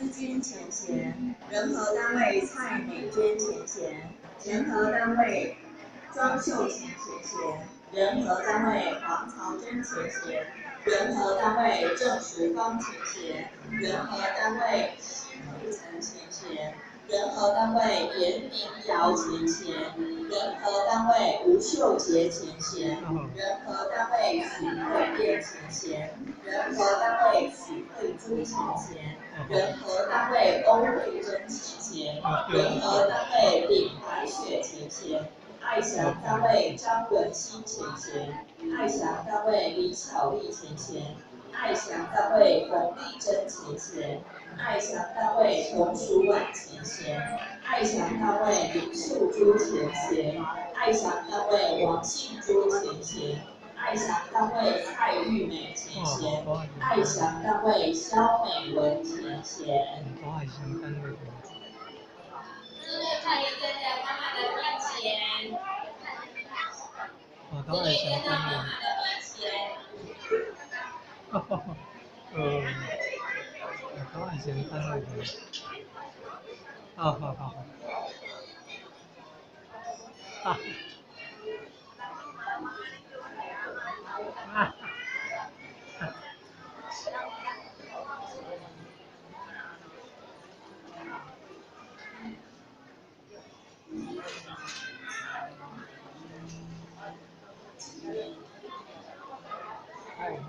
思娟前嫌，人和单位蔡美娟前嫌，人和单位庄秀琴前嫌，人和单位黄曹珍前嫌，人和单位郑淑芳前嫌，人和单位辛惠岑前嫌，人和单位严明尧前嫌，人和单位吴秀杰前嫌，人和单位许慧燕前嫌，人和单位许慧珠前嫌，人和单位欧慧珍前嫌，人和单位李怀雪前嫌，爱祥单位张文馨前嫌，爱祥单位李巧丽前嫌，爱祥单位冯丽珍前嫌，爱祥单位洪淑婉前嫌，爱祥单位林秀珠前嫌，爱祥单位王信珠前嫌，爱祥单位蔡玉美前嫌，爱祥单位肖美文前嫌。自律可以站在妈妈的面前，自律站在妈妈的面前。都爱先单位的。好。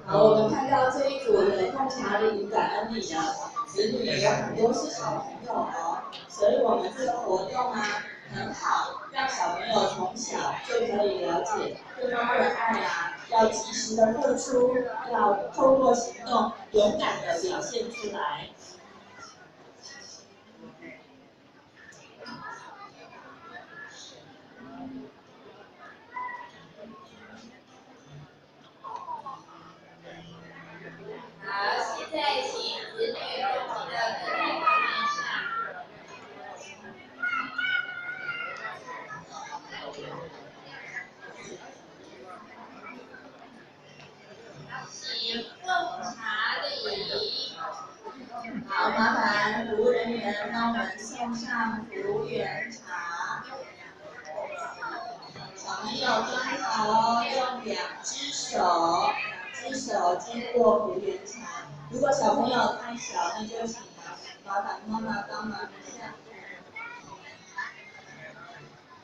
好，我们看到这一组的洞察力与感恩力的子女有很多是小朋友哦，所以我们这个活动啊很好，让小朋友从小就可以了解对妈妈的爱啊，要及时的付出，要透过行动勇敢的表现出来。好，现在请子女共同的坐在画面上。请奉茶礼。好，麻烦服务人员帮我们送上服务员茶。小朋友端好哦，用2只手接过服务员茶。如果小朋友太小，那就请麻烦妈妈帮忙一下。